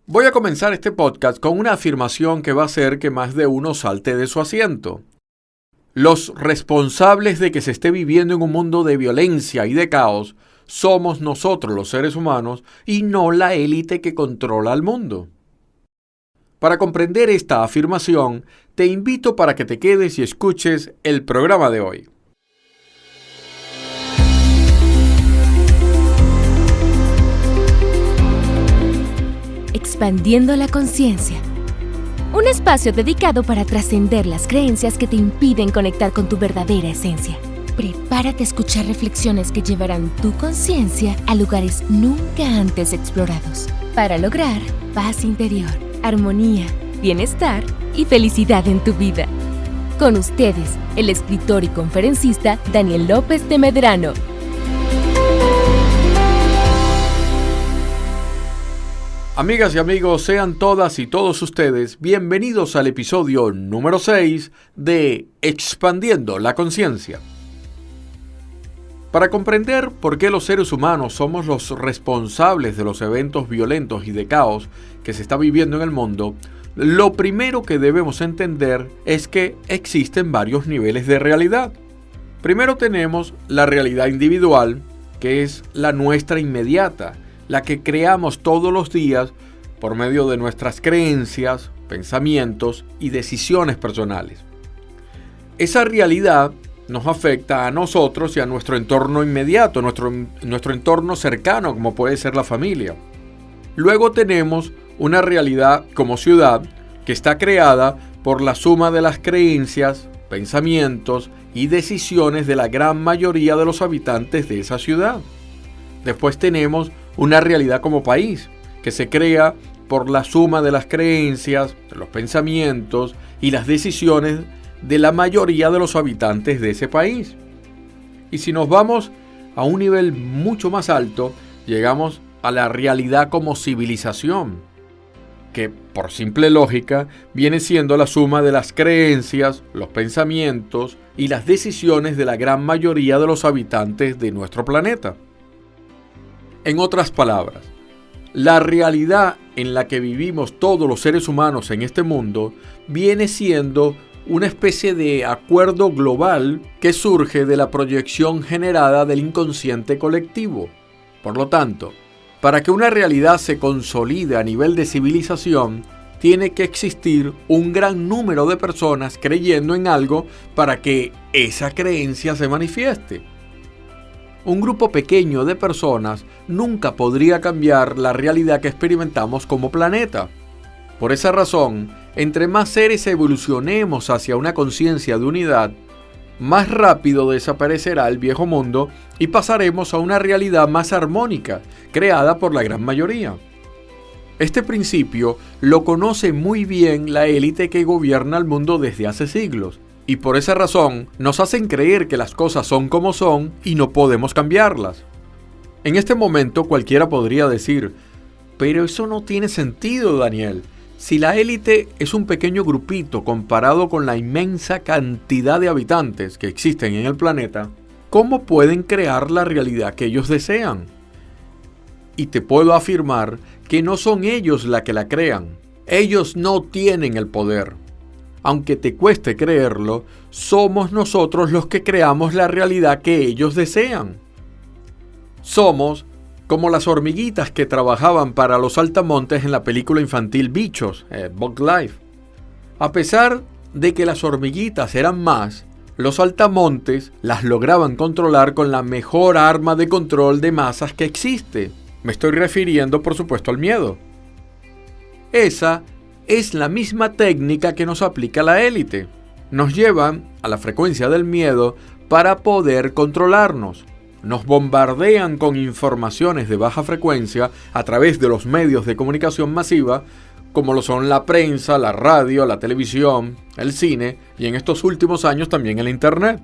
Voy a comenzar este podcast con una afirmación que va a hacer que más de uno salte de su asiento. Los responsables de que se esté viviendo en un mundo de violencia y de caos somos nosotros los seres humanos y no la élite que controla al mundo. Para comprender esta afirmación, te invito para que te quedes y escuches el programa de hoy. Expandiendo la conciencia. Un espacio dedicado para trascender las creencias que te impiden conectar con tu verdadera esencia. Prepárate a escuchar reflexiones que llevarán tu conciencia a lugares nunca antes explorados, para lograr paz interior, armonía, bienestar y felicidad en tu vida. Con ustedes, el escritor y conferencista Daniel López de Medrano. Amigas y amigos, sean todas y todos ustedes bienvenidos al episodio número 6 de Expandiendo la Conciencia. Para comprender por qué los seres humanos somos los responsables de los eventos violentos y de caos que se está viviendo en el mundo, lo primero que debemos entender es que existen varios niveles de realidad. Primero tenemos la realidad individual, que es la nuestra inmediata, la que creamos todos los días por medio de nuestras creencias, pensamientos y decisiones personales. Esa realidad nos afecta a nosotros y a nuestro entorno inmediato, nuestro entorno cercano, como puede ser la familia. Luego tenemos una realidad como ciudad que está creada por la suma de las creencias, pensamientos y decisiones de la gran mayoría de los habitantes de esa ciudad. Después tenemos una realidad como país, que se crea por la suma de las creencias, de los pensamientos y las decisiones de la mayoría de los habitantes de ese país. Y si nos vamos a un nivel mucho más alto, llegamos a la realidad como civilización, que por simple lógica viene siendo la suma de las creencias, los pensamientos y las decisiones de la gran mayoría de los habitantes de nuestro planeta. En otras palabras, la realidad en la que vivimos todos los seres humanos en este mundo viene siendo una especie de acuerdo global que surge de la proyección generada del inconsciente colectivo. Por lo tanto, para que una realidad se consolide a nivel de civilización, tiene que existir un gran número de personas creyendo en algo para que esa creencia se manifieste. Un grupo pequeño de personas nunca podría cambiar la realidad que experimentamos como planeta. Por esa razón, entre más seres evolucionemos hacia una conciencia de unidad, más rápido desaparecerá el viejo mundo y pasaremos a una realidad más armónica, creada por la gran mayoría. Este principio lo conoce muy bien la élite que gobierna el mundo desde hace siglos. Y por esa razón nos hacen creer que las cosas son como son y no podemos cambiarlas. En este momento cualquiera podría decir, pero eso no tiene sentido, Daniel. Si la élite es un pequeño grupito comparado con la inmensa cantidad de habitantes que existen en el planeta, ¿cómo pueden crear la realidad que ellos desean? Y te puedo afirmar que no son ellos la que la crean. Ellos no tienen el poder. Aunque te cueste creerlo, somos nosotros los que creamos la realidad que ellos desean. Somos como las hormiguitas que trabajaban para los saltamontes en la película infantil Bichos, Bug Life. A pesar de que las hormiguitas eran más, los saltamontes las lograban controlar con la mejor arma de control de masas que existe. Me estoy refiriendo, por supuesto, al miedo. Esa es la misma técnica que nos aplica la élite. Nos llevan a la frecuencia del miedo para poder controlarnos. Nos bombardean con informaciones de baja frecuencia a través de los medios de comunicación masiva, como lo son la prensa, la radio, la televisión, el cine y en estos últimos años también el internet.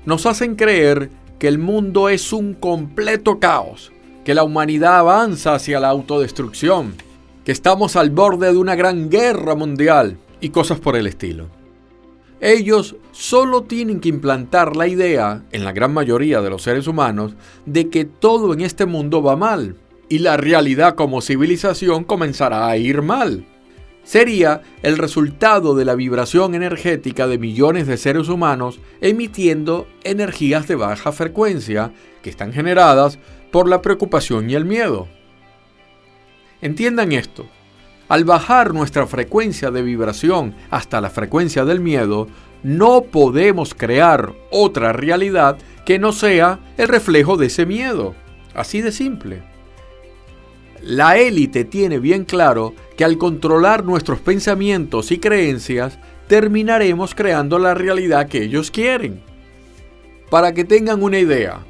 Nos hacen creer que el mundo es un completo caos, que la humanidad avanza hacia la autodestrucción, que estamos al borde de una gran guerra mundial y cosas por el estilo. Ellos solo tienen que implantar la idea, en la gran mayoría de los seres humanos, de que todo en este mundo va mal, y la realidad como civilización comenzará a ir mal. Sería el resultado de la vibración energética de millones de seres humanos emitiendo energías de baja frecuencia que están generadas por la preocupación y el miedo. Entiendan esto. Al bajar nuestra frecuencia de vibración hasta la frecuencia del miedo, no podemos crear otra realidad que no sea el reflejo de ese miedo. Así de simple. La élite tiene bien claro que al controlar nuestros pensamientos y creencias, terminaremos creando la realidad que ellos quieren. Para que tengan una idea,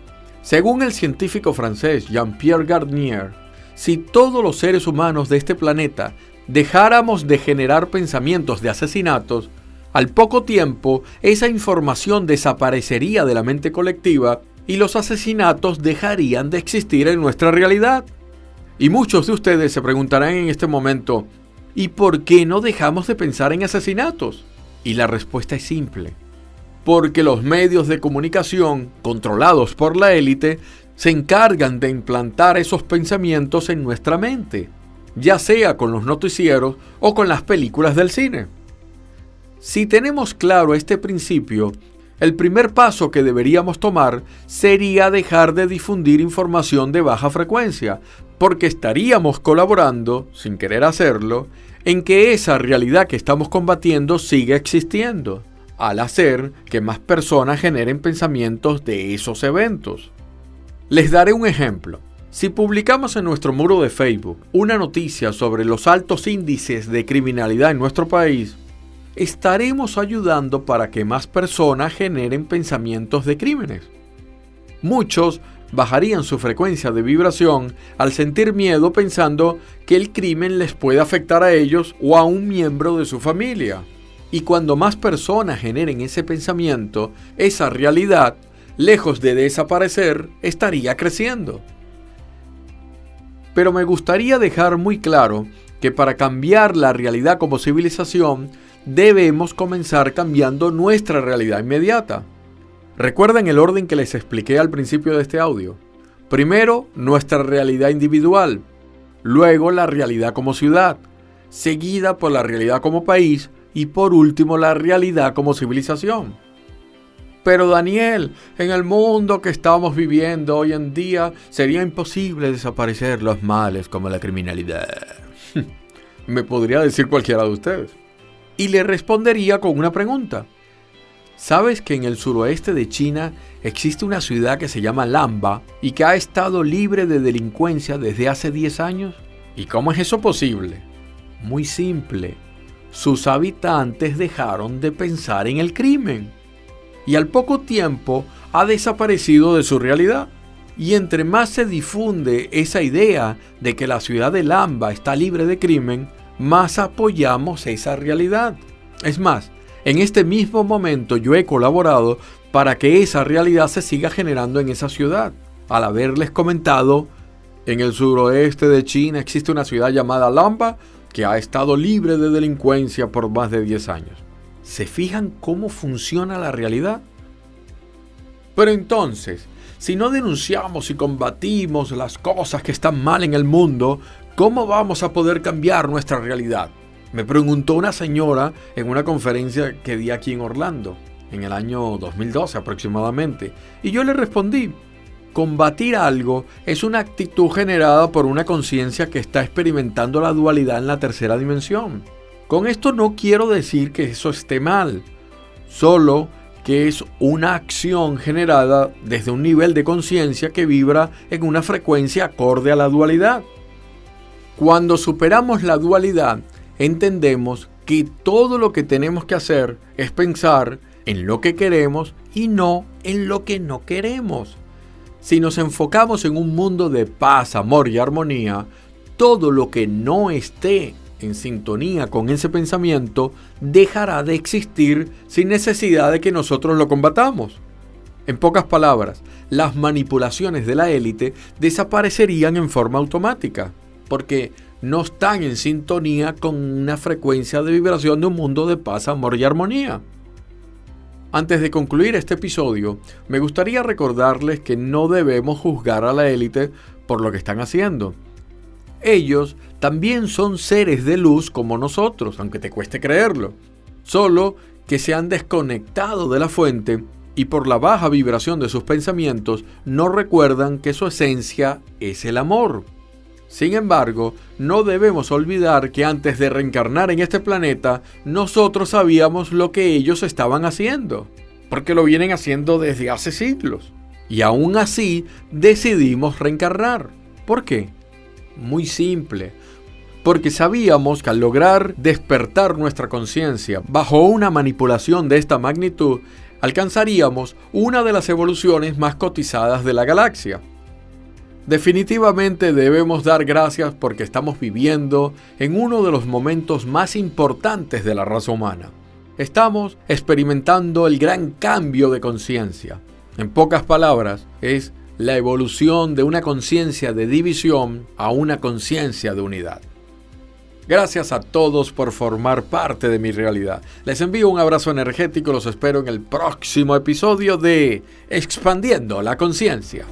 según el científico francés Jean-Pierre Garnier, si todos los seres humanos de este planeta dejáramos de generar pensamientos de asesinatos, al poco tiempo esa información desaparecería de la mente colectiva y los asesinatos dejarían de existir en nuestra realidad. Y muchos de ustedes se preguntarán en este momento, ¿y por qué no dejamos de pensar en asesinatos? Y la respuesta es simple. Porque los medios de comunicación, controlados por la élite, se encargan de implantar esos pensamientos en nuestra mente, ya sea con los noticieros o con las películas del cine. Si tenemos claro este principio, el primer paso que deberíamos tomar sería dejar de difundir información de baja frecuencia, porque estaríamos colaborando, sin querer hacerlo, en que esa realidad que estamos combatiendo siga existiendo, al hacer que más personas generen pensamientos de esos eventos. Les daré un ejemplo. Si publicamos en nuestro muro de Facebook una noticia sobre los altos índices de criminalidad en nuestro país, estaremos ayudando para que más personas generen pensamientos de crímenes. Muchos bajarían su frecuencia de vibración al sentir miedo pensando que el crimen les puede afectar a ellos o a un miembro de su familia. Y cuando más personas generen ese pensamiento, esa realidad, lejos de desaparecer, estaría creciendo. Pero me gustaría dejar muy claro que para cambiar la realidad como civilización, debemos comenzar cambiando nuestra realidad inmediata. Recuerden el orden que les expliqué al principio de este audio. Primero, nuestra realidad individual. Luego, la realidad como ciudad. Seguida por la realidad como país. Y por último, la realidad como civilización. Pero Daniel, en el mundo que estamos viviendo hoy en día, sería imposible desaparecer los males como la criminalidad. Me podría decir cualquiera de ustedes. Y le respondería con una pregunta. ¿Sabes que en el suroeste de China existe una ciudad que se llama Lamba y que ha estado libre de delincuencia desde hace 10 años? ¿Y cómo es eso posible? Muy simple. Sus habitantes dejaron de pensar en el crimen. Y al poco tiempo ha desaparecido de su realidad. Y entre más se difunde esa idea de que la ciudad de Lamba está libre de crimen, más apoyamos esa realidad. Es más, en este mismo momento yo he colaborado para que esa realidad se siga generando en esa ciudad. Al haberles comentado, en el suroeste de China existe una ciudad llamada Lamba que ha estado libre de delincuencia por más de 10 años. ¿Se fijan cómo funciona la realidad? Pero entonces, si no denunciamos y combatimos las cosas que están mal en el mundo, ¿cómo vamos a poder cambiar nuestra realidad? Me preguntó una señora en una conferencia que di aquí en Orlando, en el año 2012 aproximadamente, y yo le respondí, combatir algo es una actitud generada por una conciencia que está experimentando la dualidad en la tercera dimensión. Con esto no quiero decir que eso esté mal, solo que es una acción generada desde un nivel de conciencia que vibra en una frecuencia acorde a la dualidad. Cuando superamos la dualidad, entendemos que todo lo que tenemos que hacer es pensar en lo que queremos y no en lo que no queremos. Si nos enfocamos en un mundo de paz, amor y armonía, todo lo que no esté en sintonía con ese pensamiento dejará de existir sin necesidad de que nosotros lo combatamos. En pocas palabras, las manipulaciones de la élite desaparecerían en forma automática, porque no están en sintonía con una frecuencia de vibración de un mundo de paz, amor y armonía. Antes de concluir este episodio, me gustaría recordarles que no debemos juzgar a la élite por lo que están haciendo, Ellos también son seres de luz como nosotros, aunque te cueste creerlo. Solo que se han desconectado de la fuente y por la baja vibración de sus pensamientos no recuerdan que su esencia es el amor. Sin embargo, no debemos olvidar que antes de reencarnar en este planeta, nosotros sabíamos lo que ellos estaban haciendo, porque lo vienen haciendo desde hace siglos. Y aún así, decidimos reencarnar. ¿Por qué? Muy simple. Porque sabíamos que al lograr despertar nuestra conciencia bajo una manipulación de esta magnitud, alcanzaríamos una de las evoluciones más cotizadas de la galaxia. Definitivamente debemos dar gracias porque estamos viviendo en uno de los momentos más importantes de la raza humana. Estamos experimentando el gran cambio de conciencia. En pocas palabras, es la evolución de una conciencia de división a una conciencia de unidad. Gracias a todos por formar parte de mi realidad. Les envío un abrazo energético, los espero en el próximo episodio de Expandiendo la Conciencia.